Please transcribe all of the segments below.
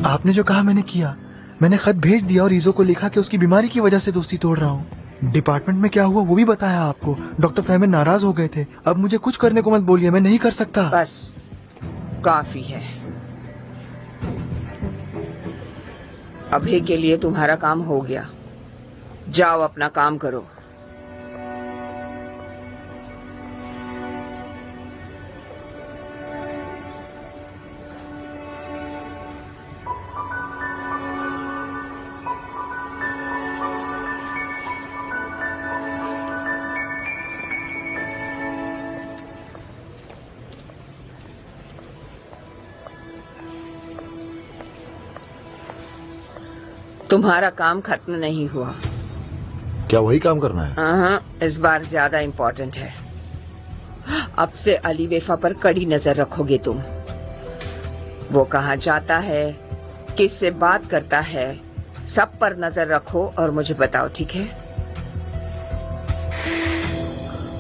आपने जो कहा मैंने किया। मैंने खत भेज दिया और ईजो को लिखा कि उसकी बीमारी की वजह से दोस्ती तोड़ रहा हूँ। डिपार्टमेंट में क्या हुआ वो भी बताया आपको। डॉक्टर फैमन नाराज हो गए थे। अब मुझे कुछ करने को मत बोलिए, मैं नहीं कर सकता। बस काफी है। अभी के लिए तुम्हारा काम हो गया। जाओ अपना काम करो। तुम्हारा काम खत्म नहीं हुआ। क्या वही काम करना है? हाँ, इस बार ज्यादा इम्पोर्टेंट है। अब से अली वेफा पर कड़ी नजर रखोगे तुम। वो कहाँ जाता है, किससे बात करता है, सब पर नजर रखो और मुझे बताओ, ठीक है?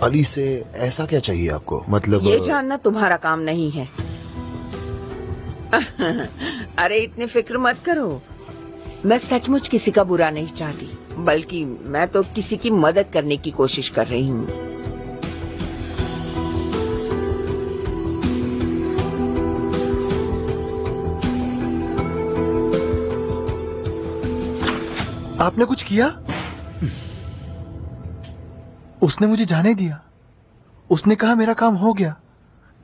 अली से ऐसा क्या चाहिए आपको? मतलब ये जानना तुम्हारा काम नहीं है। अरे इतनी फिक्र मत करो। मैं सचमुच किसी का बुरा नहीं चाहती, बल्कि मैं तो किसी की मदद करने की कोशिश कर रही हूँ। आपने कुछ किया? उसने मुझे जाने दिया। उसने कहा मेरा काम हो गया।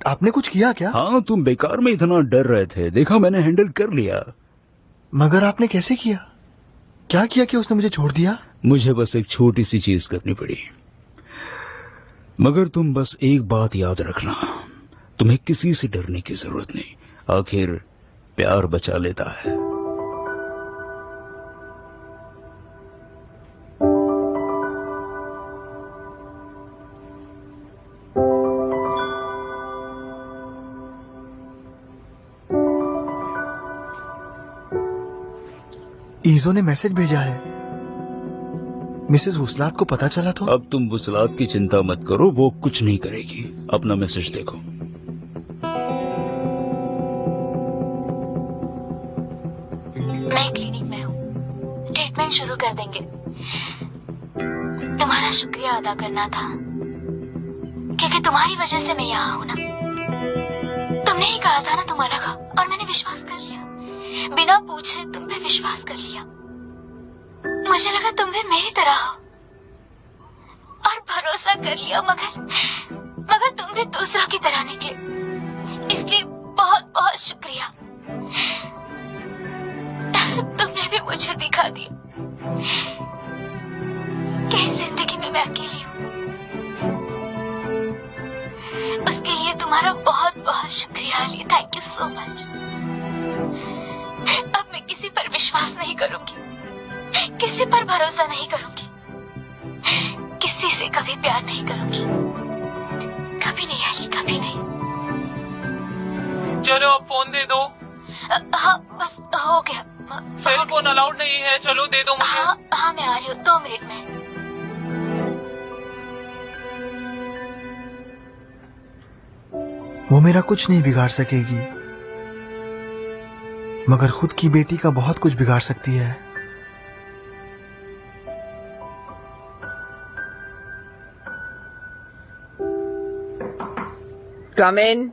आपने कुछ किया क्या? हाँ, तुम बेकार में इतना डर रहे थे, देखा मैंने हैंडल कर लिया। मगर आपने कैसे किया? क्या किया कि उसने मुझे छोड़ दिया? मुझे बस एक छोटी सी चीज करनी पड़ी। मगर तुम बस एक बात याद रखना, तुम्हें किसी से डरने की जरूरत नहीं। आखिर प्यार बचा लेता है। ईजो ने मैसेज भेजा है। मिसेस वुसलात को पता चला तो? अब तुम वुसलात की चिंता मत करो, वो कुछ नहीं करेगी। अपना मैसेज देखो। मैं क्लिनिक में हूँ, ट्रीटमेंट शुरू कर देंगे। तुम्हारा शुक्रिया अदा करना था, क्योंकि तुम्हारी वजह से मैं यहाँ हूँ ना। तुमने ही कहा था ना तुम अलग हो, और मैंने विश्वास कर लिया। बिना पूछे तुम पे विश्वास कर लिया। मुझे लगा तुम भी मेरी तरह हो और भरोसा कर लिया, मगर तुम भी दूसरों की तरह निकले। इसलिए बहुत बहुत शुक्रिया। तुमने भी मुझे दिखा दिया कि इस जिंदगी में मैं अकेली हूँ। उसके लिए तुम्हारा बहुत बहुत शुक्रिया Ali. Thank you so much. अब मैं किसी पर विश्वास नहीं करूंगी, किसी पर भरोसा नहीं करूंगी, किसी से कभी प्यार नहीं करूंगी। कभी नहीं अली, कभी नहीं। चलो अब फोन दे दो। हाँ बस हो गया। सेल फोन अलाउड नहीं है, चलो दे दो मुझे। हाँ मैं आ रही हूँ 2 मिनट में। वो मेरा कुछ नहीं बिगाड़ सकेगी, मगर खुद की बेटी का बहुत कुछ बिगाड़ सकती है। कम इन।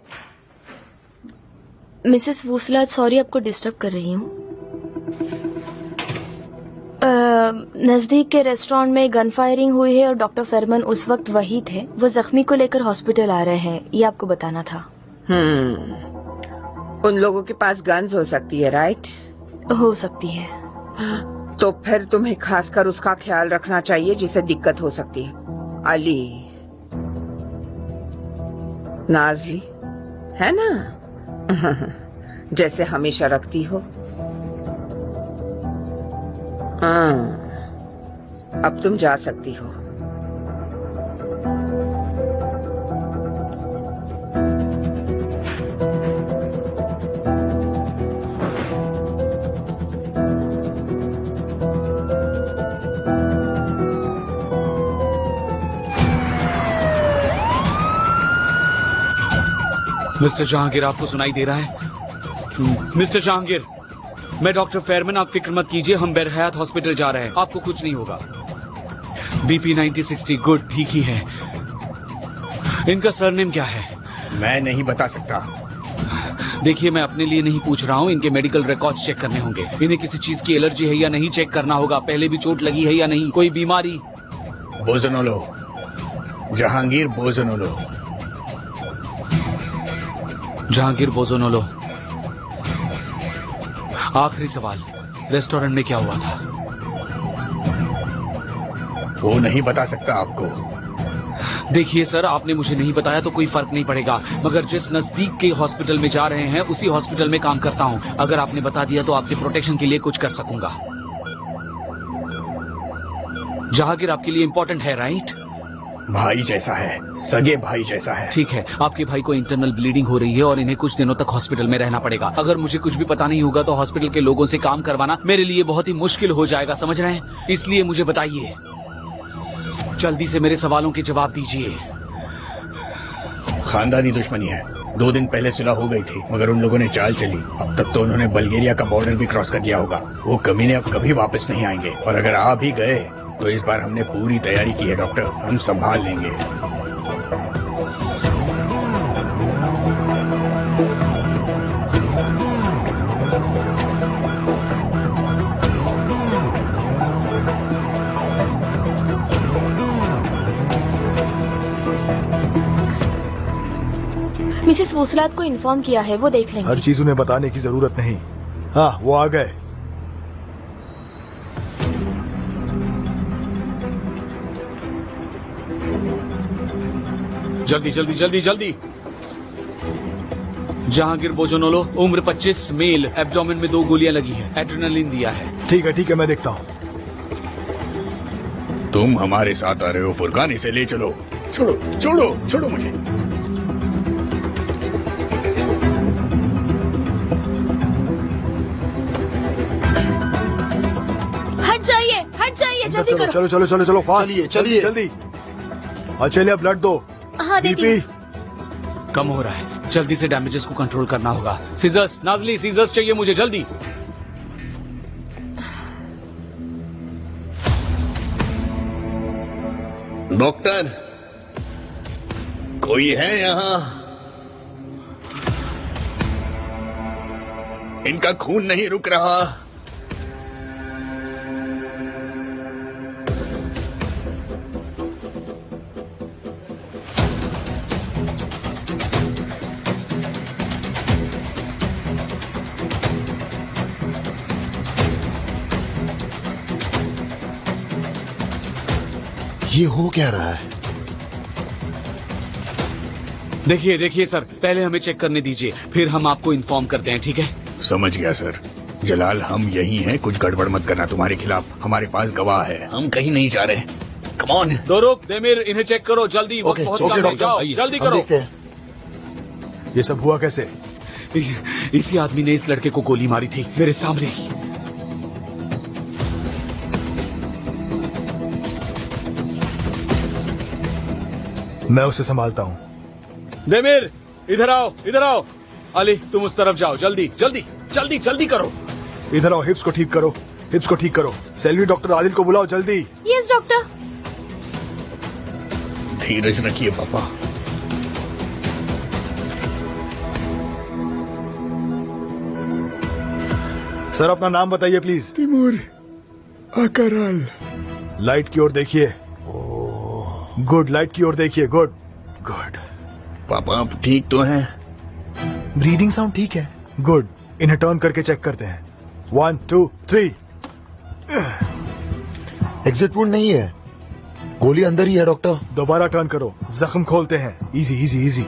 मिसेस वुसलात, सॉरी आपको डिस्टर्ब कर रही हूँ। नजदीक के रेस्टोरेंट में गन फायरिंग हुई है और डॉक्टर फरमान उस वक्त वही थे। वो जख्मी को लेकर हॉस्पिटल आ रहे हैं, ये आपको बताना था। उन लोगों के पास गन्स हो सकती है, राइट? हो सकती है। तो फिर तुम्हें खासकर उसका ख्याल रखना चाहिए जिसे दिक्कत हो सकती है। अली, नाज़ली, है ना? जैसे हमेशा रखती हो। अब तुम जा सकती हो। मिस्टर जहांगीर, आपको सुनाई दे रहा है? मिस्टर जहांगीर, मैं डॉक्टर फेरमैन, आप फिक्र मत कीजिए, हम बेरहयात हॉस्पिटल जा रहे हैं, आपको कुछ नहीं होगा। BP 90-60 गुड, ठीक ही है। इनका सरनेम क्या है? मैं नहीं बता सकता। देखिए, मैं अपने लिए नहीं पूछ रहा हूँ, इनके मेडिकल रिकॉर्ड्स चेक करने होंगे। इन्हें किसी चीज की एलर्जी है या नहीं चेक करना होगा, पहले भी चोट लगी है या नहीं, कोई बीमारी। बोजनोलो, जहांगीर बोजनोलो। जहांगीर बोजोनोलो। आखिरी सवाल, रेस्टोरेंट में क्या हुआ था? वो नहीं बता सकता आपको। देखिए सर, आपने मुझे नहीं बताया तो कोई फर्क नहीं पड़ेगा, मगर जिस नजदीक के हॉस्पिटल में जा रहे हैं उसी हॉस्पिटल में काम करता हूँ। अगर आपने बता दिया तो आपके प्रोटेक्शन के लिए कुछ कर सकूंगा। जहांगीर आपके लिए इम्पोर्टेंट है, राइट? भाई जैसा है, सगे भाई जैसा है। ठीक है, आपके भाई को इंटरनल ब्लीडिंग हो रही है और इन्हें कुछ दिनों तक हॉस्पिटल में रहना पड़ेगा। अगर मुझे कुछ भी पता नहीं होगा तो हॉस्पिटल के लोगों से काम करवाना मेरे लिए बहुत ही मुश्किल हो जाएगा, समझ रहे हैं? इसलिए मुझे बताइए, जल्दी से मेरे सवालों के जवाब दीजिए। खानदानी दुश्मनी है, 2 दिन पहले सुलह हो गई थी, मगर उन लोगों ने चाल चली। अब तक तो उन्होंने बल्गेरिया का बॉर्डर भी क्रॉस कर दिया होगा। वो कमीने अब कभी वापस नहीं आएंगे, और अगर आ भी गए तो इस बार हमने पूरी तैयारी की है डॉक्टर, हम संभाल लेंगे। मिसेस वुसरात को इन्फॉर्म किया है, वो देख लेंगे। हर चीज उन्हें बताने की जरूरत नहीं। हाँ, वो आ गए। जल्दी जल्दी जल्दी जल्दी। जहांगीर बोजोनोलो, उम्र 25, मेल, एब्डोमेन में 2 गोलियां लगी है, एड्रेनालिन दिया है। ठीक है, मैं देखता हूँ। तुम हमारे साथ आ रहे हो फुरकान, इसे ले चलो। छोड़ो छोड़ो छोड़ो मुझे। हट जाइए, जल्दी करो। चलो चलो चलो चलो, फास्ट, चलिए। जल्दी। अच्छा, ब्लड दो। हाँ, देती बीपी हूँ। कम हो रहा है, जल्दी से डैमेजेस को कंट्रोल करना होगा। सीजर्स, नाजली, सीजर्स चाहिए मुझे, जल्दी। डॉक्टर, कोई है यहाँ? इनका खून नहीं रुक रहा। ये हो क्या रहा है? देखिए देखिए सर, पहले हमें चेक करने दीजिए, फिर हम आपको इन्फॉर्म करते हैं, ठीक है? समझ गया सर। जलाल, हम यही हैं, कुछ गड़बड़ मत करना तुम्हारे खिलाफ। हमारे पास गवाह है, हम कहीं नहीं जा रहे। Come on. दोरुक, देमिर, इन्हें चेक करो जल्दी, वक्त ओके, बहुत ओके, कम है, डॉक्टर, जाओ, आइए, जल्दी हम करो। देखते हैं। ये सब हुआ कैसे? इसी आदमी ने इस लड़के को गोली मारी थी, मेरे सामने ही। मैं उसे संभालता हूँ। देमिर, इधर आओ, इधर आओ। अली, तुम उस तरफ जाओ, जल्दी जल्दी जल्दी जल्दी करो। इधर आओ, हिप्स को ठीक करो, हिप्स को ठीक करो। सेल्वी, डॉक्टर आदिल को बुलाओ जल्दी। Yes doctor. धीरज रखिए पापा। सर, अपना नाम बताइए प्लीज। तिमूर अकराल। लाइट की ओर देखिए। गुड, लाइट की ओर देखिए। Good good. पापा, आप ठीक तो हैं? ब्रीदिंग साउंड ठीक है। गुड, इन्हें टर्न करके चेक करते हैं। 1 2 3। एग्जिट वुंड नहीं है, गोली अंदर ही है डॉक्टर। दोबारा टर्न करो, जख्म खोलते हैं। Easy easy easy.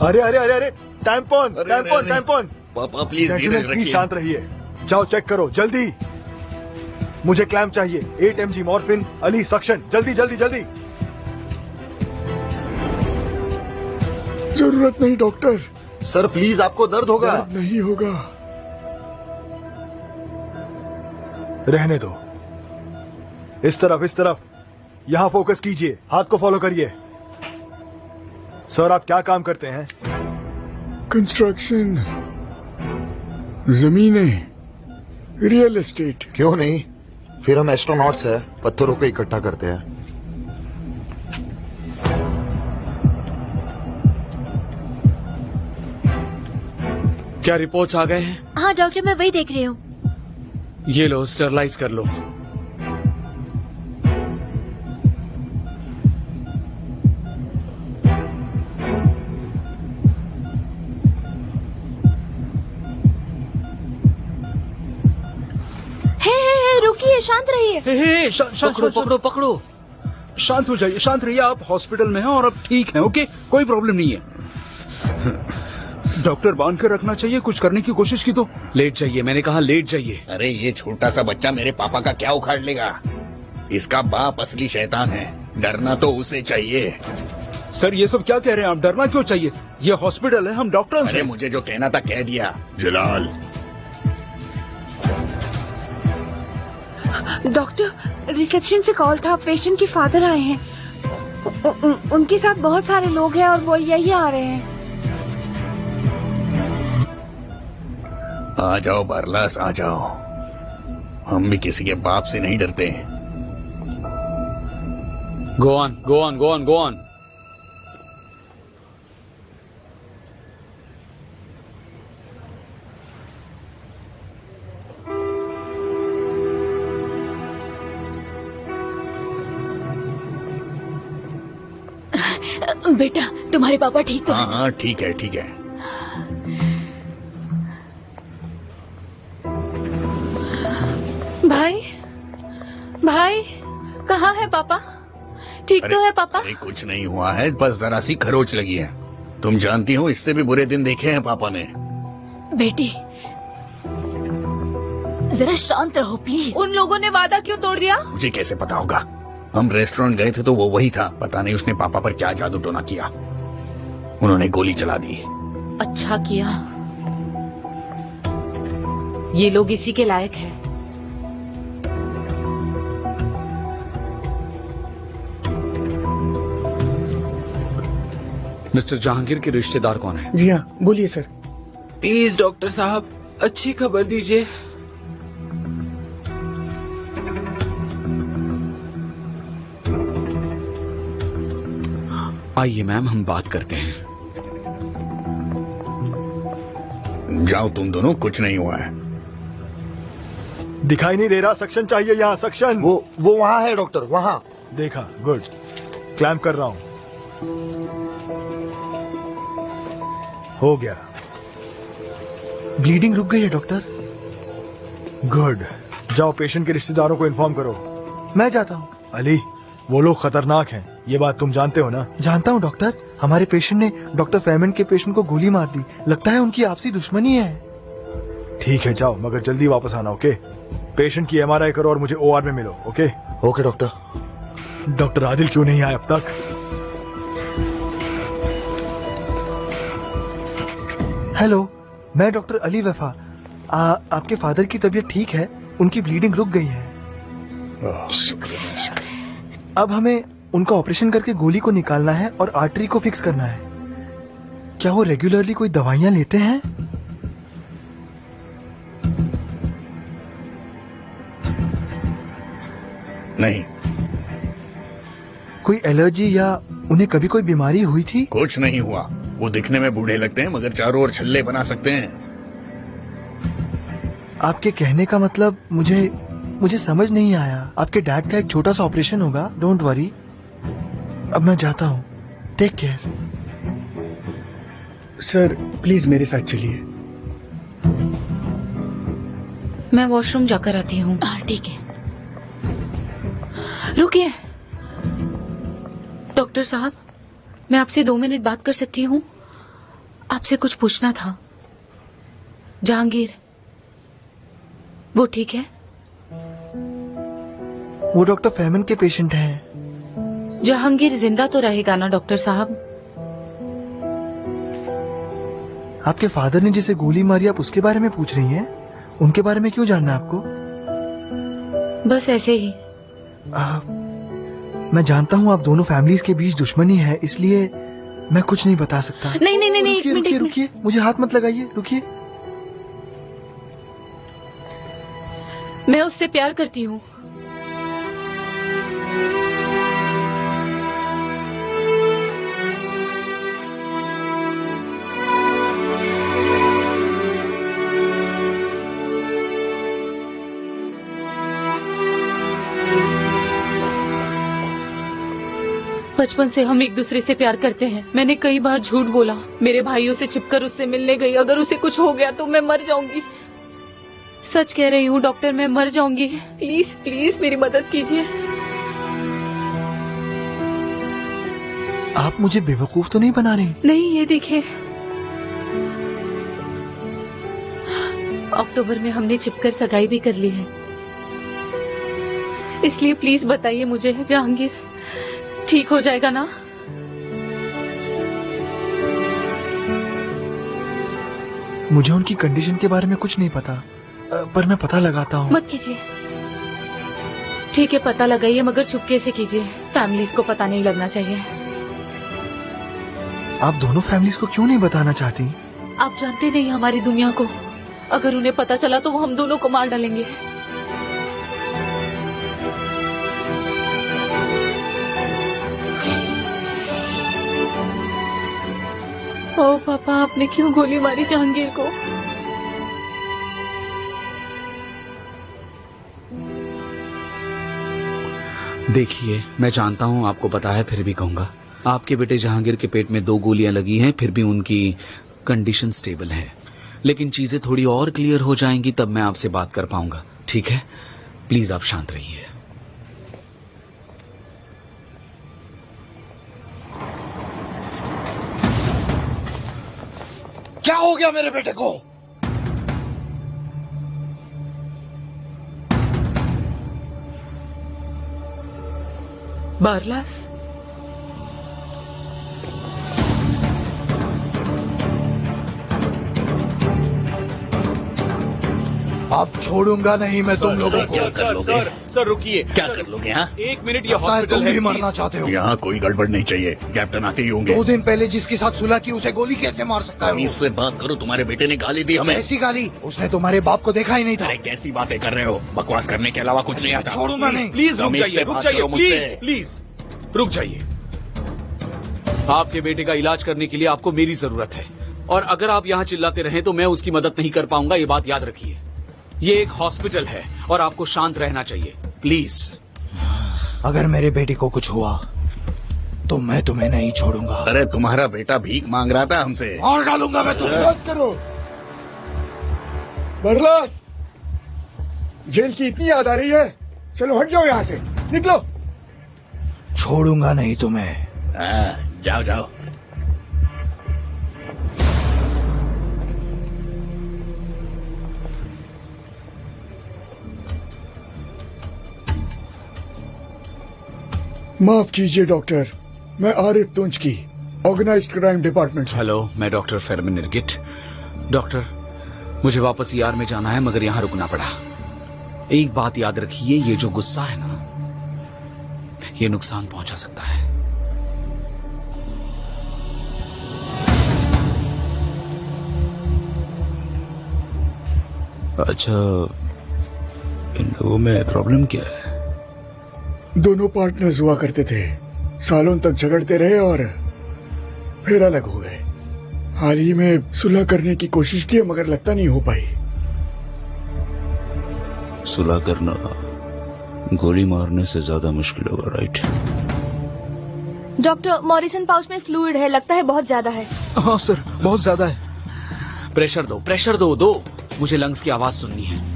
अरे अरे अरे अरे, टैम्पॉन टैम्पॉन टैम्पॉन। पापा प्लीज धीरज जेंटलमैन, प्लीज रखिए। शांत रहिए। जाओ चेक करो जल्दी। मुझे क्लैम्प चाहिए। 8 mg मॉर्फिन। अली, सक्शन, जल्दी जल्दी जल्दी। जरूरत नहीं डॉक्टर, सर प्लीज, आपको दर्द होगा। नहीं होगा। रहने दो। इस तरफ, इस तरफ। यहां फोकस कीजिए, हाथ को फॉलो करिए। सर, आप क्या काम करते हैं? कंस्ट्रक्शन। जमीनें, रियल एस्टेट। क्यों नहीं, फिर हम एस्ट्रोनॉट्स हैं, पत्थरों को इकट्ठा करते हैं। क्या रिपोर्ट्स आ गए हैं? हाँ डॉक्टर, मैं वही देख रही हूँ। ये लो, स्टरलाइज कर लो। रुकिए, शांत रहिए। पकड़ो पकड़ो पकड़ो। शांत हो जाइए, शांत रहिए। आप हॉस्पिटल में हैं और अब ठीक हैं, ओके? कोई प्रॉब्लम नहीं है। डॉक्टर बांध कर रखना चाहिए, कुछ करने की कोशिश की तो। लेट जाइए, मैंने कहा लेट जाइए। अरे ये छोटा सा बच्चा मेरे पापा का क्या उखाड़ लेगा? इसका बाप असली शैतान है, डरना तो उसे चाहिए। सर ये सब क्या कह रहे हैं आप? डरना क्यों चाहिए? ये हॉस्पिटल है, हम डॉक्टर्स अरे हैं। मुझे जो कहना था कह दिया। जलाल, डॉक्टर, रिसेप्शन से कॉल था, पेशेंट के फादर आए हैं। उनके साथ बहुत सारे लोग हैं और वो यही आ रहे हैं। आ जाओ बारलास, आ जाओ। हम भी किसी के बाप से नहीं डरते। Go on go on go on go on. बेटा, तुम्हारे पापा ठीक तो हाँ हाँ ठीक है, ठीक है। भाई, भाई, कहाँ है पापा? ठीक तो है पापा? अरे कुछ नहीं हुआ है, बस जरा सी खरोच लगी है। तुम जानती हो इससे भी बुरे दिन देखे हैं पापा ने। बेटी, जरा शांत रहो प्लीज। उन लोगों ने वादा क्यों तोड़ दिया? मुझे कैसे पता होगा? हम रेस्टोरेंट गए थे तो वो वही था। पता नहीं उसने पापा पर क्या जादू टोना किया। उन्होंने गोली चला दी। अच्छा किया। ये लोग इसी के लायक हैं। मिस्टर जहांगीर के रिश्तेदार कौन है? जी हाँ, बोलिए सर। प्लीज डॉक्टर साहब, अच्छी खबर दीजिए। आइए मैम, हम बात करते हैं। जाओ तुम दोनों, कुछ नहीं हुआ है। दिखाई नहीं दे रहा? सक्शन चाहिए यहाँ, सक्शन। वो वहाँ है डॉक्टर, वहाँ। देखा, गुड। क्लैम्प कर रहा हूँ। हो गया। ब्लीडिंग रुक गई है डॉक्टर। गुड। जाओ पेशेंट के रिश्तेदारों को इन्फॉर्म करो। मैं जाता हूँ। अली, वो लोग खतरनाक हैं, ये बात तुम जानते हो ना? जानता हूँ डॉक्टर। हमारे पेशेंट ने डॉक्टर फेमन के पेशेंट को गोली मार दी। लगता है उनकी आपसी दुश्मनी है। ठीक है, जाओ, मगर जल्दी वापस आना, ओके? पेशेंट की एमआरआई करो और मुझे ओआर में मिलो, okay? Okay doctor. Doctor Adil क्यों नहीं आया अब तक? हेलो, मैं डॉक्टर अली वफा। आपके फादर की तबीयत ठीक है, उनकी ब्लीडिंग रुक गई है। शुक्रिया, शुक्रिया। अब हमें उनका ऑपरेशन करके गोली को निकालना है और आर्टरी को फिक्स करना है। क्या वो रेगुलरली कोई दवाइयां लेते हैं? नहीं। कोई एलर्जी या उन्हें कभी कोई बीमारी हुई थी? कुछ नहीं हुआ। वो दिखने में बूढ़े लगते हैं मगर चारों ओर छल्ले बना सकते हैं। आपके कहने का मतलब मुझे समझ नहीं आया। आपके डैड का एक छोटा सा ऑपरेशन होगा, डोंट वरी। अब मैं जाता हूँ, टेक केयर। सर प्लीज मेरे साथ चलिए। मैं वॉशरूम जाकर आती हूँ। हाँ ठीक है। रुकिए डॉक्टर साहब, मैं आपसे 2 मिनट बात कर सकती हूँ? आपसे कुछ पूछना था। जहांगीर, वो ठीक है? वो डॉक्टर फेमन के पेशेंट हैं। जहांगीर जिंदा तो रहेगा ना डॉक्टर साहब? आपके फादर ने जिसे गोली मारी, आप उसके बारे में पूछ रही हैं? उनके बारे में क्यों जानना है आपको? बस ऐसे ही। मैं जानता हूँ आप दोनों फैमिलीज के बीच दुश्मनी है, इसलिए मैं कुछ नहीं बता सकता। नहीं नहीं नहीं, रुकिए रुकिए रुकिए, मुझे हाथ मत लगाइए, रुकिए। मैं उससे प्यार करती हूँ। बचपन से हम एक दूसरे से प्यार करते हैं। मैंने कई बार झूठ बोला, मेरे भाइयों से छिपकर उससे मिलने गई। अगर उसे कुछ हो गया तो मैं मर जाऊंगी। सच कह रही हूँ डॉक्टर, मैं मर जाऊंगी। प्लीज प्लीज मेरी मदद कीजिए। आप मुझे बेवकूफ तो नहीं बना रही? नहीं, ये देखिए, अक्टूबर में हमने छिपकर सगाई भी कर ली है। इसलिए प्लीज बताइए मुझे, जहांगीर ठीक हो जाएगा ना? मुझे उनकी कंडीशन के बारे में कुछ नहीं पता, पर मैं पता लगाता हूँ। मत कीजिए। ठीक है, पता लगाइए, मगर चुपके से कीजिए। फैमिलीज को पता नहीं लगना चाहिए। आप दोनों फैमिलीज को क्यों नहीं बताना चाहती? आप जानते नहीं हमारी दुनिया को। अगर उन्हें पता चला तो वो हम दोनों को मार डालेंगे। ओ पापा, आपने क्यों गोली मारी जहांगीर को? देखिए, मैं जानता हूँ आपको पता है, फिर भी कहूंगा। आपके बेटे जहांगीर के पेट में 2 गोलियां लगी हैं, फिर भी उनकी कंडीशन स्टेबल है। लेकिन चीजें थोड़ी और क्लियर हो जाएंगी तब मैं आपसे बात कर पाऊंगा, ठीक है? प्लीज आप शांत रहिए। क्या हो गया मेरे बेटे को? बारलास, अब छोड़ूंगा नहीं मैं तुम लोगों को। क्या कर लोगे? सर रुकिए। क्या कर लोगे? यहाँ 1 मिनट, ये लगता है हॉस्पिटल तुम है। भी प्लीज। मरना चाहते हो। यहाँ कोई गड़बड़ नहीं चाहिए। कैप्टन आते ही होंगे। 2 दिन पहले जिसके साथ सुलह की उसे गोली कैसे मार सकता है वो? इससे बात करो। तुम्हारे बेटे ने गाली दी हमें। ऐसी गाली? उसने तुम्हारे बाप को देखा ही नहीं था। अरे कैसी बातें कर रहे हो? बकवास करने के अलावा कुछ नहीं आता। छोड़ूंगा नहीं। प्लीज रुक रमेश से जाइए, रुक बात जाइए, करो मुझसे। प्लीज प्लीज रुक जाइए। आपके बेटे का इलाज करने के लिए आपको मेरी जरूरत है, और अगर आप यहाँ चिल्लाते रहें तो मैं उसकी मदद नहीं कर पाऊंगा। ये बात याद रखिए। ये एक हॉस्पिटल है और आपको शांत रहना चाहिए, प्लीज। अगर मेरे बेटे को कुछ हुआ तो मैं तुम्हें नहीं छोड़ूंगा। अरे तुम्हारा बेटा भीख मांग रहा था हमसे। मार डालूंगा मैं तुम्हें। बस करो। बरलास, जेल की इतनी याद आ रही है? चलो हट जाओ यहाँ से, निकलो। छोड़ूंगा नहीं तुम्हें। जाओ जाओ। माफ कीजिए डॉक्टर, मैं आरिफ तुंज की ऑर्गेनाइज्ड क्राइम डिपार्टमेंट से। हेलो, मैं डॉक्टर फरमीन निरगिट। डॉक्टर, मुझे वापस ईआर में जाना है, मगर यहाँ रुकना पड़ा। एक बात याद रखिए, ये जो गुस्सा है ना, ये नुकसान पहुंचा सकता है। अच्छा, इन लोगों में प्रॉब्लम क्या है? दोनों पार्टनर्स हुआ करते थे, सालों तक झगड़ते रहे और फिर अलग हो गए। हाल ही में सुलह करने की कोशिश की मगर लगता नहीं हो पाई। सुलह करना गोली मारने से ज्यादा मुश्किल होगा, राइट? डॉक्टर, मॉरिसन पाउच में फ्लूइड है, लगता है बहुत ज्यादा है। हाँ सर, बहुत ज्यादा है। प्रेशर दो, प्रेशर दो। मुझे लंग्स की आवाज सुननी है।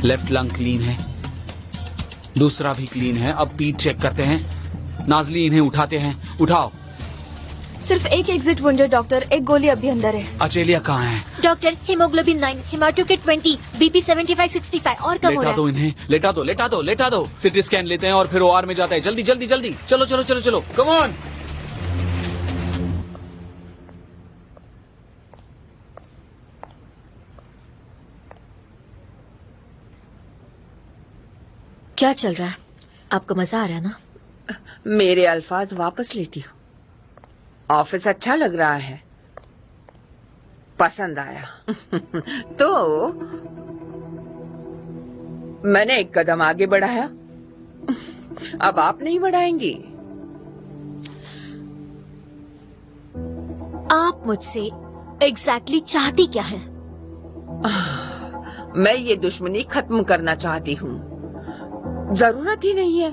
लेफ्ट लंग क्लीन है, दूसरा भी क्लीन है। अब पीठ चेक करते हैं। नाजली, इन्हें उठाते हैं। उठाओ। सिर्फ एक एग्जिट वुंडर डॉक्टर, एक गोली अभी अंदर है। अचेलिया कहाँ है? डॉक्टर, हीमोग्लोबिन 9, हेमाटोक्रिट 20, बीपी 75-65 और कम हो लेटा रहा दो है। इन्हें, लेटा दो। सिटी स्कैन लेते हैं और फिर ओआर में जाता है। जल्दी जल्दी जल्दी, चलो। Come on. क्या चल रहा है? आपको मजा आ रहा है ना? मेरे अल्फाज वापस लेती हूँ। ऑफिस अच्छा लग रहा है, पसंद आया तो मैंने एक कदम आगे बढ़ाया, अब आप नहीं बढ़ाएंगी? आप मुझसे एग्जैक्टली चाहती क्या है? मैं ये दुश्मनी खत्म करना चाहती हूँ। जरूरत ही नहीं है।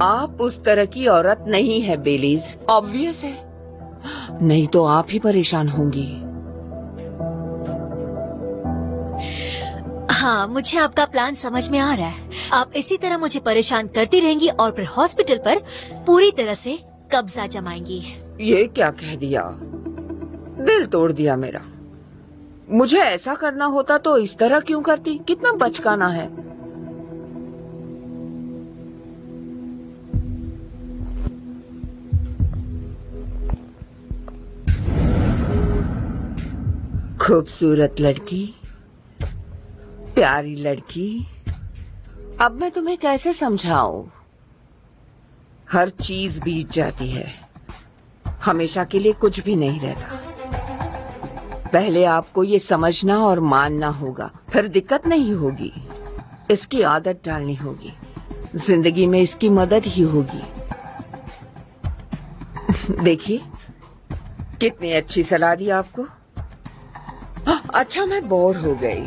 आप उस तरह की औरत नहीं है बेलीज, ऑब्वियस है। नहीं तो आप ही परेशान होंगी। हाँ, मुझे आपका प्लान समझ में आ रहा है। आप इसी तरह मुझे परेशान करती रहेंगी और फिर हॉस्पिटल पर पूरी तरह से कब्जा जमाएंगी। ये क्या कह दिया? दिल तोड़ दिया मेरा। मुझे ऐसा करना होता तो इस तरह क्यों करती? कितना बचकाना है। खूबसूरत लड़की, प्यारी लड़की, अब मैं तुम्हें कैसे समझाऊं? हर चीज बीत जाती है, हमेशा के लिए कुछ भी नहीं रहता। पहले आपको ये समझना और मानना होगा, फिर दिक्कत नहीं होगी। इसकी आदत डालनी होगी, जिंदगी में इसकी मदद ही होगी। देखिए कितनी अच्छी सलाह दी आपको। अच्छा, मैं बोर हो गई।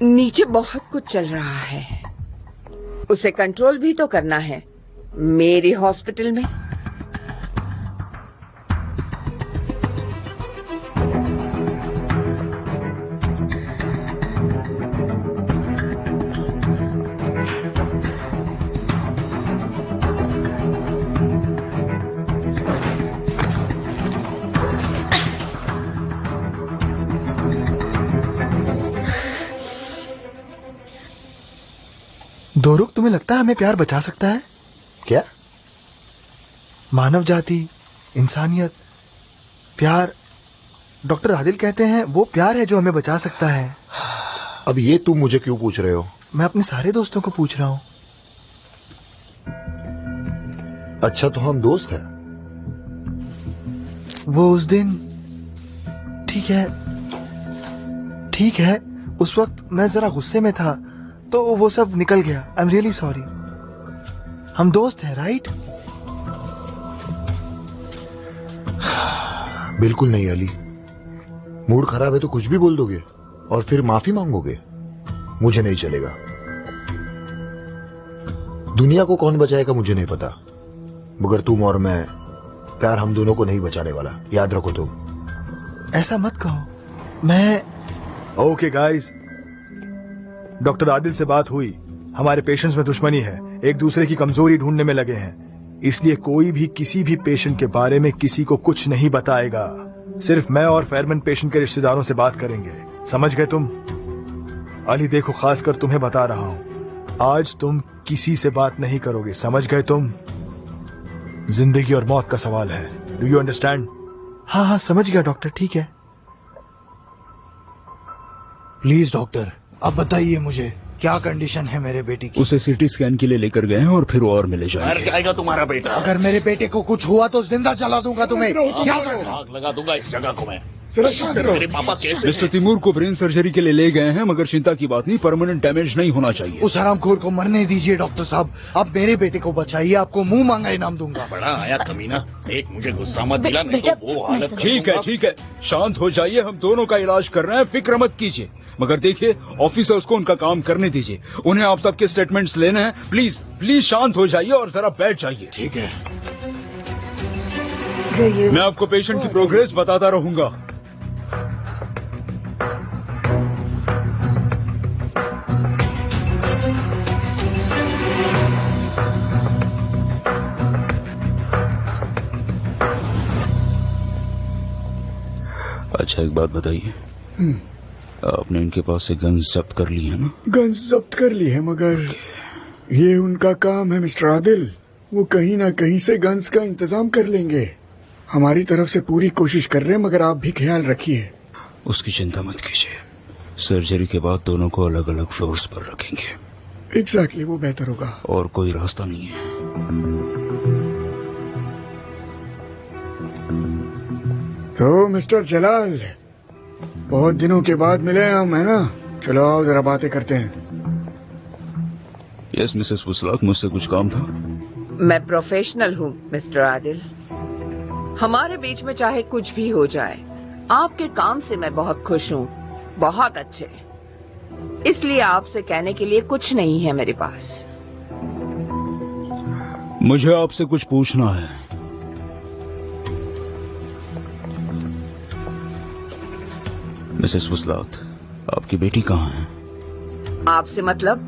नीचे बहुत कुछ चल रहा है, उसे कंट्रोल भी तो करना है मेरे हॉस्पिटल में। दोरुक, तुम्हें लगता है हमें प्यार बचा सकता है क्या? मानव जाति, इंसानियत, प्यार। डॉक्टर आदिल कहते हैं वो प्यार है जो हमें बचा सकता है। अब ये तुम मुझे क्यों पूछ रहे हो? मैं अपने सारे दोस्तों को पूछ रहा हूँ। अच्छा, तो हम दोस्त हैं। वो उस दिन ठीक है, उस वक्त मैं जरा गुस्से में था तो वो सब निकल गया। I am really sorry. हम दोस्त हैं, राइट? बिल्कुल नहीं अली। मूड खराब है तो कुछ भी बोल दोगे और फिर माफी मांगोगे? मुझे नहीं चलेगा। दुनिया को कौन बचाएगा मुझे नहीं पता, मगर तुम और मैं, प्यार हम दोनों को नहीं बचाने वाला, याद रखो तुम। ऐसा मत कहो। मैं ओके गाइस, डॉक्टर आदिल से बात हुई। हमारे पेशेंट्स में दुश्मनी है, एक दूसरे की कमजोरी ढूंढने में लगे हैं। इसलिए कोई भी किसी भी पेशेंट के बारे में किसी को कुछ नहीं बताएगा। सिर्फ मैं और फेरमैन पेशेंट के रिश्तेदारों से बात करेंगे। समझ गए तुम? अली देखो, खासकर तुम्हें बता रहा हूं, आज तुम किसी से बात नहीं करोगे। समझ गए तुम? जिंदगी और मौत का सवाल है। Do you understand? हाँ, समझ गया डॉक्टर। ठीक है। प्लीज डॉक्टर, अब बताइए मुझे क्या कंडीशन है मेरे बेटी की? उसे सिटी स्कैन के लिए लेकर गए हैं और फिर और मिले जाएंगे। मर जाएगा तुम्हारा बेटा। अगर मेरे बेटे को कुछ हुआ तो जिंदा जला दूंगा तुम्हें। आग लगा दूंगा इस जगह को मैं। मेरे पापा कैसे? मिस्टर तिमूर को ब्रेन सर्जरी के लिए ले गए हैं, मगर चिंता की बात नहीं, परमानेंट डैमेज नहीं होना चाहिए। उस हरामखोर को मरने दीजिए डॉक्टर साहब। अब मेरे बेटे को बचाइए, आपको मुंह मांगा इनाम दूंगा। बड़ा आया कमीना, एक मुझे गुस्सा मत दिला, नहीं तो वो हालत। ठीक है, शांत हो जाइए। हम दोनों का इलाज कर रहे हैं, फिक्र मत कीजिए। मगर देखिए, ऑफिसर्स को उनका काम करने दीजिए। उन्हें आप सबके स्टेटमेंट्स लेने हैं। प्लीज शांत हो जाइए और जरा बैठ जाइए। ठीक है। मैं आपको पेशेंट की प्रोग्रेस बताता रहूंगा। अच्छा, एक बात बताइए, आपने इनके पास से गन्स जब्त कर ली है ना? गन्स जब्त कर ली है, मगर ये उनका काम है मिस्टर आदिल। वो कहीं ना कहीं से गन्स का इंतजाम कर लेंगे। हमारी तरफ से पूरी कोशिश कर रहे हैं, मगर आप भी ख्याल रखिए। उसकी चिंता मत कीजिए। सर्जरी के बाद दोनों को अलग अलग फ्लोर्स पर रखेंगे। एग्जैक्टली, वो बेहतर होगा। और कोई रास्ता नहीं है। तो मिस्टर जलाल, बहुत दिनों के बाद मिले हम, है ना? चलो आओ जरा बातें करते हैं। यस मिसेस वसलाक, मुझसे कुछ काम था। मैं प्रोफेशनल हूँ मिस्टर आदिल। हमारे बीच में चाहे कुछ भी हो जाए, आपके काम से मैं बहुत खुश हूँ, बहुत अच्छे। इसलिए आपसे कहने के लिए कुछ नहीं है मेरे पास। मुझे आपसे कुछ पूछना है। मिसेस वसलाक, आपकी बेटी कहाँ है? आपसे मतलब?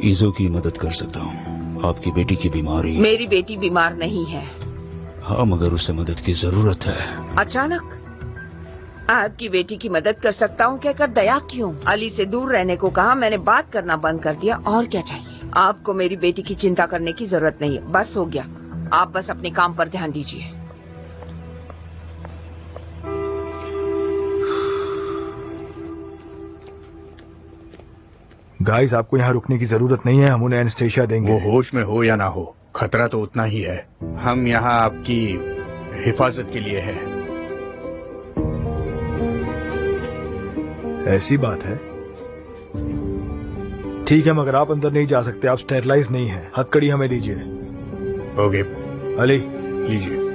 ईजो की मदद कर सकता हूँ। आपकी बेटी की बीमारी। मेरी बेटी बीमार नहीं है। हाँ, मगर उसे मदद की जरूरत है। अचानक आपकी बेटी की मदद कर सकता हूँ कहकर दया क्यों? अली से दूर रहने को कहा, मैंने बात करना बंद कर दिया। और क्या चाहिए? आपको मेरी बेटी की चिंता करने की जरूरत नहीं है। बस हो गया, आप बस अपने काम पर ध्यान दीजिए। गाइस, आपको यहाँ रुकने की जरूरत नहीं है, हम उन्हें एनेस्थेसिया देंगे। वो होश में हो या ना हो, खतरा तो उतना ही है। हम यहाँ आपकी हिफाजत के लिए है। ऐसी बात है? ठीक है, मगर आप अंदर नहीं जा सकते, आप स्टेरलाइज नहीं है। हथकड़ी हमें दीजिए। ओके अली, लीजिए।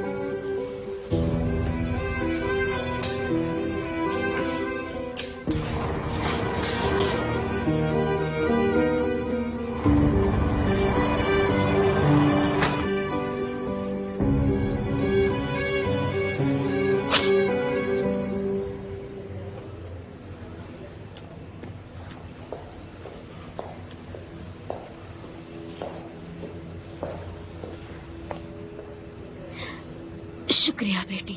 शुक्रिया बेटी।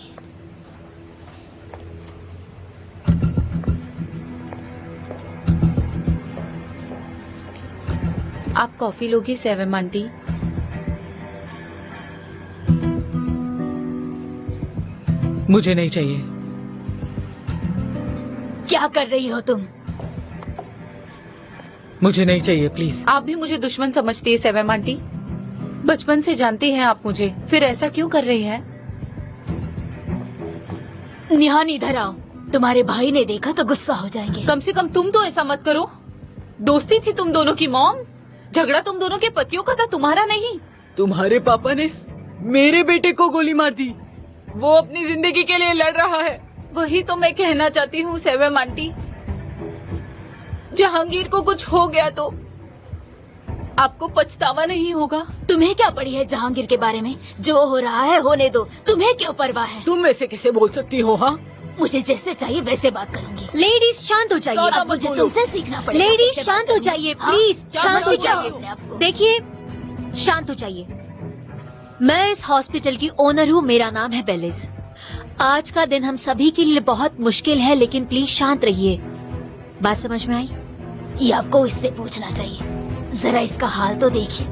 आप कॉफी लोगी सेवम आंटी? मुझे नहीं चाहिए। क्या कर रही हो तुम? मुझे नहीं चाहिए, प्लीज। आप भी मुझे दुश्मन समझती है सेवम आंटी? बचपन से जानती हैं आप मुझे, फिर ऐसा क्यों कर रही हैं? निहान इधर आओ, तुम्हारे भाई ने देखा तो गुस्सा हो जाएंगे। कम से कम तुम तो ऐसा मत करो। दोस्ती थी तुम दोनों की मॉम, झगड़ा तुम दोनों के पतियों का था, तुम्हारा नहीं। तुम्हारे पापा ने मेरे बेटे को गोली मार दी। वो अपनी जिंदगी के लिए लड़ रहा है। वही तो मैं कहना चाहती हूँ सेवम आंटी। जहांगीर को कुछ हो गया तो आपको पछतावा नहीं होगा। तुम्हें क्या पड़ी है जहांगीर के बारे में? जो हो रहा है होने दो, तुम्हें क्यों परवाह है? तुम ऐसे कैसे बोल सकती हो? हाँ, मुझे जैसे चाहिए वैसे बात करूंगी। लेडीज शांत हो जाइए, अब मुझे तुमसे सीखना पड़ेगा। लेडीज शांत हो जाइए प्लीज, शांत हो जाइए। देखिए, शांत हो जाइए। मैं इस हॉस्पिटल की ओनर हूँ, मेरा नाम है बेलिस। आज का दिन हम सभी के लिए बहुत मुश्किल है, लेकिन प्लीज शांत रहिए। बात समझ में आई? ये आपको इससे पूछना चाहिए। जरा इसका हाल तो देखिए,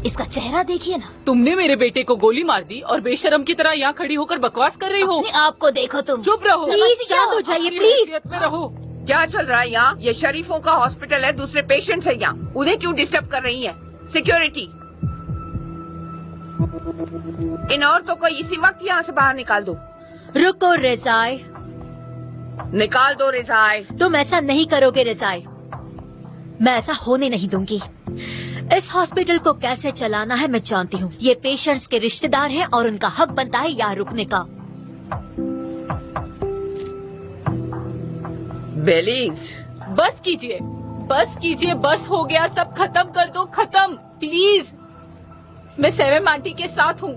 इसका चेहरा देखिए ना। तुमने मेरे बेटे को गोली मार दी और बेशरम की तरह यहाँ खड़ी होकर बकवास कर रही हो। अपने आप को देखो तुम। चुप रहो, प्लीज शांत हो जाइए प्लीज। में रहो। क्या चल रहा है यहाँ? ये शरीफों का हॉस्पिटल है, दूसरे पेशेंट्स है यहाँ, उन्हें क्यों डिस्टर्ब कर रही है? सिक्योरिटी, इन औरतों को इसी वक्त यहाँ से बाहर निकाल दो। रुको रिजाई, निकाल दो रिजाई। तुम ऐसा नहीं करोगे रिजाई, मैं ऐसा होने नहीं दूंगी। इस हॉस्पिटल को कैसे चलाना है मैं जानती हूँ। ये पेशेंट्स के रिश्तेदार हैं और उनका हक बनता है यहाँ रुकने का। बेलीज, बस कीजिए, बस कीजिए, बस हो गया, सब खत्म कर दो, खत्म प्लीज। मैं सेवम आंटी के साथ हूँ,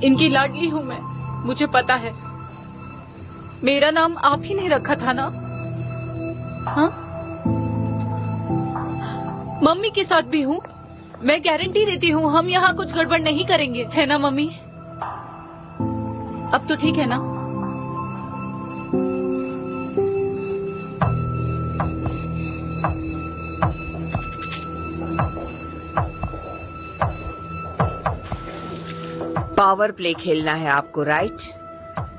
इनकी लाडली हूँ मैं, मुझे पता है। मेरा नाम आप ही ने रखा था ना? हाँ, मम्मी के साथ भी हूँ, मैं गारंटी देती हूँ हम यहाँ कुछ गड़बड़ नहीं करेंगे, है ना मम्मी? अब तो ठीक है ना? पावर प्ले खेलना है आपको, राइट?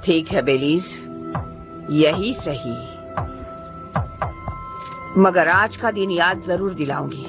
ठीक है बेलीज, यही सही, मगर आज का दिन याद जरूर दिलाऊंगी।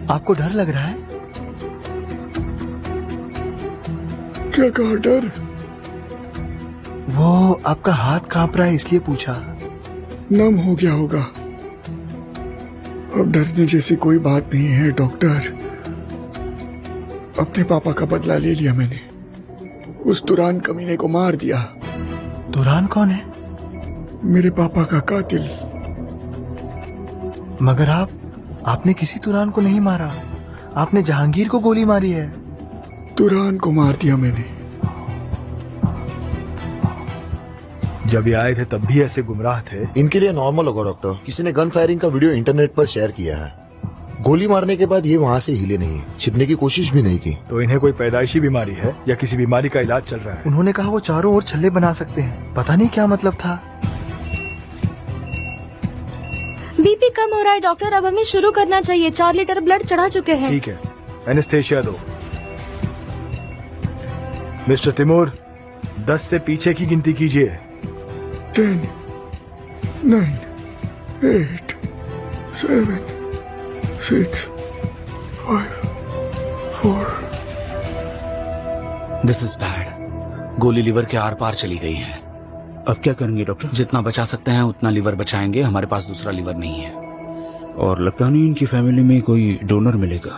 आपको डर लग रहा है? क्या कहा डर? वो आपका हाथ कांप रहा है इसलिए पूछा। नम हो गया होगा। अब डरने जैसी कोई बात नहीं है डॉक्टर। अपने पापा का बदला ले लिया मैंने। उस तुरान कमीने को मार दिया। तुरान कौन है? मेरे पापा का कातिल। मगर आपने किसी तुरान को नहीं मारा। आपने जहांगीर को गोली मारी है। तुरान को मार दिया मैंने। जब ये आए थे तब भी ऐसे गुमराह थे। इनके लिए नॉर्मल होगा डॉक्टर। किसी ने गन फायरिंग का वीडियो इंटरनेट पर शेयर किया है। गोली मारने के बाद ये वहाँ से हिले नहीं, छिपने की कोशिश भी नहीं की। तो इन्हें कोई पैदाइशी बीमारी है या किसी बीमारी का इलाज चल रहा है? उन्होंने कहा वो चारों ओर छल्ले बना सकते हैं। पता नहीं क्या मतलब था। बीपी कम हो रहा है डॉक्टर, अब हमें शुरू करना चाहिए। 4 लीटर ब्लड चढ़ा चुके हैं। ठीक है, एनेस्थेशिया दो। मिस्टर तिमूर, 10 से पीछे की गिनती कीजिए। 10, 9, 8, 7, 6, 5, 4। This is bad. गोली लिवर के आर पार चली गई है। अब क्या करेंगे डॉक्टर? जितना बचा सकते हैं उतना लिवर बचाएंगे। हमारे पास दूसरा लिवर नहीं है। और लगता नहीं इनकी फैमिली में कोई डोनर मिलेगा।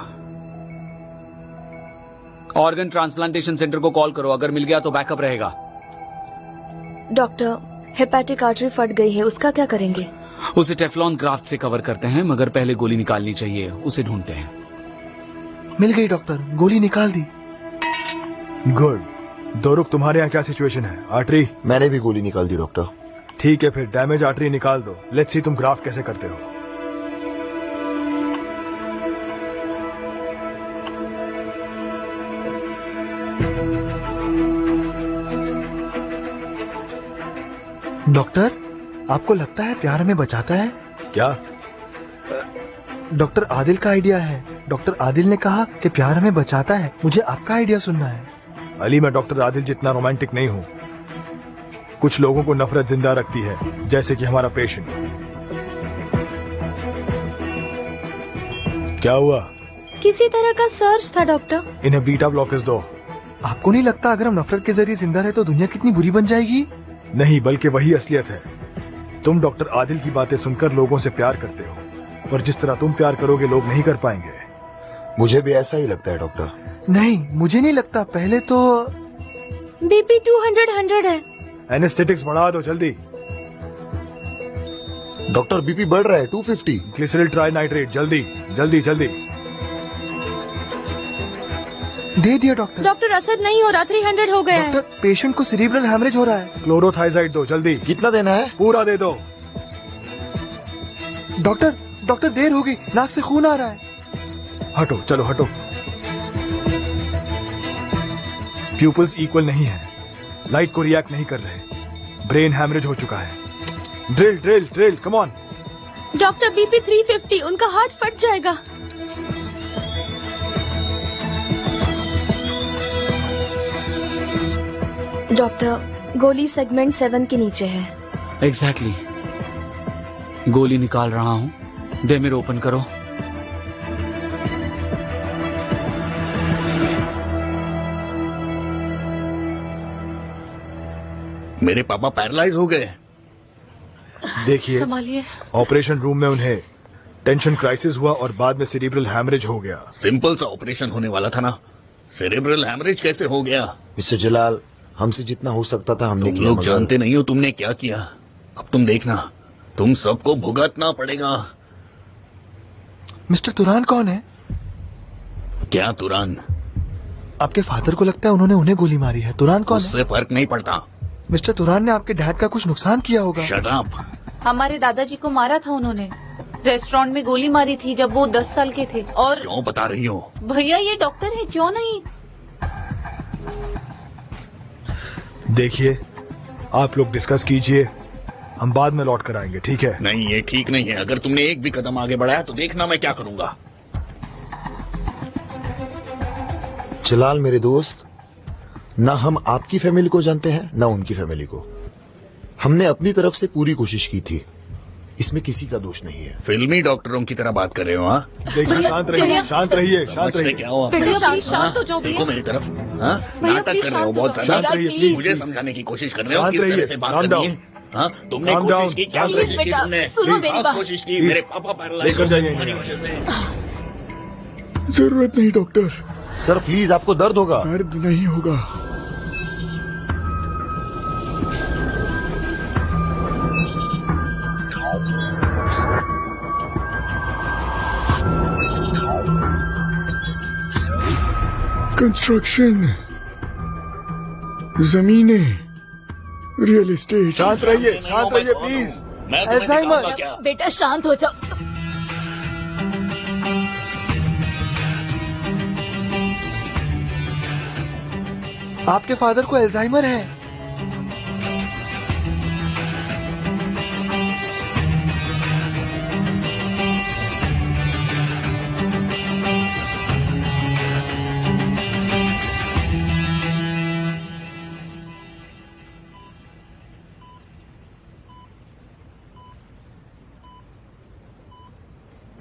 ऑर्गन ट्रांसप्लांटेशन सेंटर को कॉल करो। अगर मिल गया तो बैकअप रहेगा। डॉक्टर, हेपेटिक आर्टरी फट गई है, उसका क्या करेंगे? उसे टेफ्लॉन ग्राफ्ट से कवर करते हैं, मगर पहले गोली निकालनी चाहिए। उसे ढूंढते हैं। मिल गई डॉक्टर, गोली निकाल दी। गुड। दोरुक, तुम्हारे यहाँ क्या सिचुएशन है? आर्टरी? मैंने भी गोली निकाल दी डॉक्टर। ठीक है, फिर डैमेज आर्टरी निकाल दो। लेट्स सी तुम ग्राफ्ट कैसे करते हो। डॉक्टर, आपको लगता है प्यार हमें बचाता है? क्या? डॉक्टर आदिल का आइडिया है। डॉक्टर आदिल ने कहा कि प्यार हमें बचाता है। मुझे आपका आइडिया सुनना है। अली, मैं डॉक्टर आदिल जितना रोमांटिक नहीं हूँ। कुछ लोगों को नफरत जिंदा रखती है, जैसे कि हमारा पेशेंट। क्या हुआ? किसी तरह का सर्च था डॉक्टर। इन्हें बीटा ब्लॉकर्स दो। आपको नहीं लगता अगर हम नफरत के जरिए जिंदा रहे तो दुनिया कितनी बुरी बन जाएगी? नहीं, बल्कि वही असलियत है। तुम डॉक्टर आदिल की बातें सुनकर लोगों से प्यार करते हो, और जिस तरह तुम प्यार करोगे लोग नहीं कर पाएंगे। मुझे भी ऐसा ही लगता है डॉक्टर। नहीं, मुझे नहीं लगता। पहले तो बीपी 200 है। एनेस्थेटिक्स बढ़ा दो जल्दी। डॉक्टर बीपी बढ़ रहा है 250। ग्लिसरॉल ट्राइनाइट्रेट जल्दी जल्दी जल्दी। दे दिया डॉक्टर। डॉक्टर, असर नहीं हो रहा, 300 हो गया है। डॉक्टर, पेशेंट को सेरिब्रल हैमरेज हो रहा है। क्लोरोथाइजाइड दो जल्दी। कितना देना है? पूरा दे दो। डॉक्टर देर होगी, नाक से खून आ रहा है। हटो, चलो हटो। प्यूपल्स इक्वल नहीं है, लाइट को रिएक्ट नहीं कर रहे। ब्रेन हैमरेज हो चुका है। Drill, come on. Doctor, BP 350, उनका हार्ट फट जाएगा। डॉक्टर, गोली सेगमेंट 7 के नीचे है। एग्जैक्टली। गोली निकाल रहा हूँ। डेमिर ओपन करो। मेरे पापा पैरालाइज हो गए। देखिए, संभालिए। ऑपरेशन रूम में उन्हें टेंशन क्राइसिस हुआ और बाद में सेरिब्रल हैमरेज हो गया। सिंपल सा ऑपरेशन होने वाला था ना, सेरेब्रल हैमरेज कैसे हो गया? मिस्टर जलाल, हमसे जितना हो सकता था हमने किया। लोग जानते नहीं हो तुमने क्या किया। अब तुम देखना, तुम सबको भुगतना पड़ेगा। मिस्टर तुरान कौन है? क्या तुरान? आपके फादर को लगता है उन्होंने उन्हें गोली मारी है। तुरान कौन है? उससे फर्क नहीं पड़ता। मिस्टर तुरान ने आपके डैड का कुछ नुकसान किया होगा। Shut up. हमारे दादाजी को मारा था उन्होंने। रेस्टोरेंट में गोली मारी थी जब वो 10 साल के थे। और क्यों बता रही हो? भैया ये डॉक्टर है, क्यों नहीं? देखिए, आप लोग डिस्कस कीजिए, हम बाद में लौट कर आएंगे, ठीक है? नहीं, ये ठीक नहीं है। अगर तुमने एक भी कदम आगे बढ़ाया तो देखना मैं क्या करूंगा। जलाल मेरे दोस्त, ना हम आपकी फैमिली को जानते हैं ना उनकी फैमिली को। हमने अपनी तरफ से पूरी कोशिश की थी, इसमें किसी का दोष नहीं है। फिल्मी डॉक्टरों की तरह बात कर रहे हो? हाँ, देखिए शांत रहिए, शांत रहिए, शांत समझते रहिए। क्या हो आप? बेटा, हाँ? शांत हो जाओ देखो भैया। मेरी तरफ। हाँ, भैया, नाटक प्लीज कर रहे हो शांत बहुत हो ज्यादा। शांत रहिए, प्लीज। प्लीज। मुझे समझाने की कोशिश कर रहे हो शांत किस तरह रहिए, से बात calm करनी है। down। हाँ, तुमने Calm कोशिश down, की, क्या calm कोशिश down। की तुमने? सुनो मेरी हाँ, बात। कोशिश की। Please। मेरे पापा पैरालाइज लेकर जाइए तुम्हारी इन्हें। वजह से। जरूरत नहीं डॉक्टर, सर प्लीज, आपको दर्द होगा। दर्द नहीं होगा। कंस्ट्रक्शन, जमीनें, रियल एस्टेट। शांत रहिए, शांत रहिए प्लीज। मैं तुम्हें अल्जाइमर। दिखाऊंगा क्या? बेटा शांत हो जाओ। आपके फादर को अल्जाइमर है।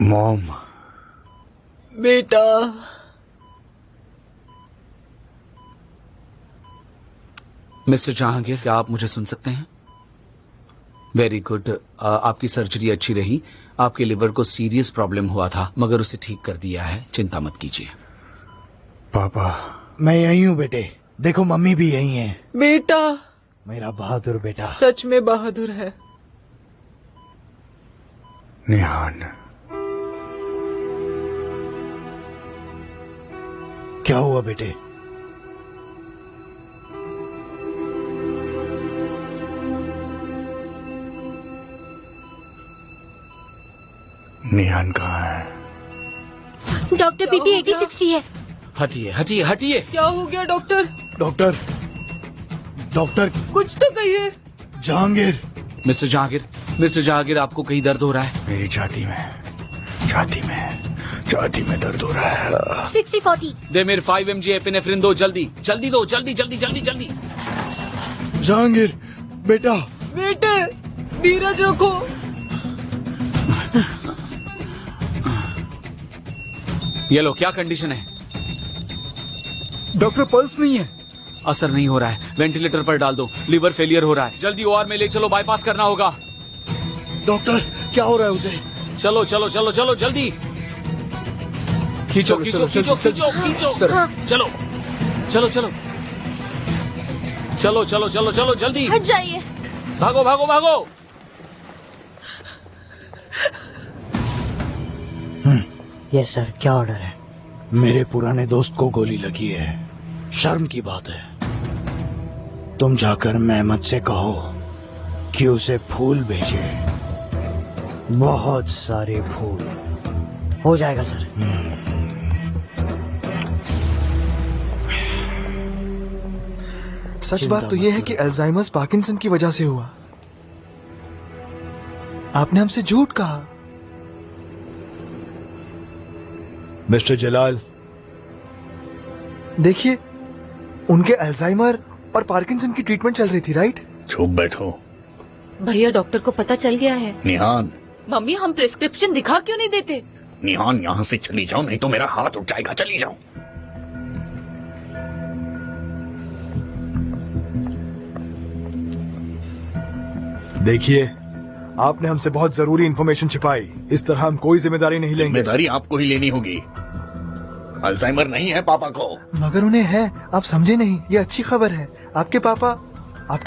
मॉम, बेटा मिस्टर जहांगीर, क्या आप मुझे सुन सकते हैं? Very good. आपकी सर्जरी अच्छी रही। आपके लिवर को सीरियस प्रॉब्लम हुआ था, मगर उसे ठीक कर दिया है, चिंता मत कीजिए। पापा, मैं यही हूँ बेटे, देखो मम्मी भी यही है। बेटा मेरा बहादुर बेटा। सच में बहादुर है। निहान, क्या हुआ बेटे? निहान कहाँ है? डॉक्टर बीपी 80-60 है। हटिए हटिए हटिए। क्या हो गया डॉक्टर? डॉक्टर, डॉक्टर कुछ तो कहिए। जहांगीर। मिस्टर जहांगीर, आपको कहीं दर्द हो रहा है? मेरी छाती में दर्द हो रहा है। 60-40। दे मेरे 5 mg एपिनेफ्रिन दो, जल्दी जल्दी दो, जल्दी जल्दी जल्दी जल्दी। जहांगीर बेटा। बेटे धीरज रखो। ये लो, क्या कंडीशन है? डॉक्टर पल्स नहीं है। असर नहीं हो रहा है, वेंटिलेटर पर डाल दो। लिवर फेलियर हो रहा है, जल्दी ओआर में ले चलो, बाईपास करना होगा। डॉक्टर क्या हो रहा है उसे? चलो चलो चलो चलो जल्दी। खींचो खींचो खींचो खींचो खींचो। चलो चलो चलो चलो चलो चलो चलो जल्दी। हट जाइए। भागो भागो भागो। यस सर, क्या ऑर्डर है? मेरे पुराने दोस्त को गोली लगी है, शर्म की बात है। तुम जाकर मेहमद से कहो कि उसे फूल भेजे, बहुत सारे फूल। हो जाएगा सर। सच बात तो यह है कि अल्जाइमर्स पार्किंसन की वजह से हुआ। आपने हमसे झूठ कहा। मिस्टर जलाल, देखिए, उनके अल्जाइमर और पार्किंसन की ट्रीटमेंट चल रही थी, राइट? चुप बैठो। भैया डॉक्टर को पता चल गया है। निहान, मम्मी हम प्रिस्क्रिप्शन दिखा क्यों नहीं देते? निहान यहाँ से चली जाओ, नहीं तो मेरा हाथ उठ जाएगा। चली जाओ। देखिए, आपने हमसे बहुत जरूरी इंफॉर्मेशन छिपाई। इस तरह हम कोई जिम्मेदारी नहीं लेंगे। जिम्मेदारी आपको ही लेनी होगी। अल्जाइमर नहीं है पापा को। मगर उन्हें है, आप समझे नहीं। ये अच्छी खबर है। आपके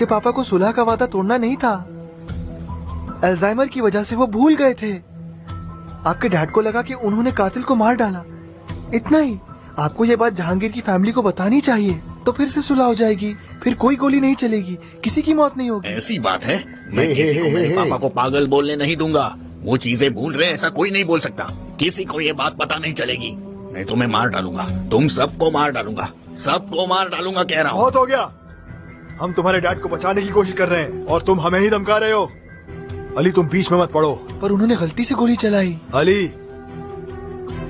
पापा को सुलह का वादा तोड़ना नहीं था। अल्जाइमर की वजह से वो भूल गए थे। आपके डैड को लगा कि उन्होंने कातिल को मार डाला, इतना ही। आपको ये बात जहांगीर की फैमिली को बतानी चाहिए, तो फिर से सुलह हो जाएगी। फिर कोई गोली नहीं चलेगी, किसी की मौत नहीं होगी। ऐसी बात है? मैं किसी को मेरे पापा को पागल बोलने नहीं दूंगा। वो चीजें भूल रहे, ऐसा कोई नहीं बोल सकता। किसी को ये बात पता नहीं चलेगी, नहीं तो मैं मार डालूंगा। तुम सबको मार डालूंगा, सबको मार डालूंगा कह रहा हूँ। बहुत हो गया। हम तुम्हारे डैड को बचाने की कोशिश कर रहे हैं और तुम हमें ही धमका रहे हो। अली, तुम बीच में मत पड़ो। पर उन्होंने गलती से गोली चलाई। अली,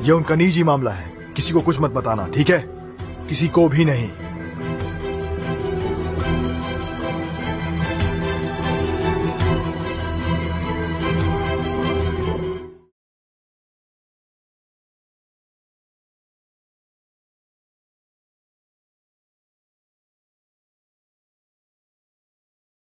ये उनका निजी मामला है, किसी को कुछ मत बताना, ठीक है? किसी को भी नहीं।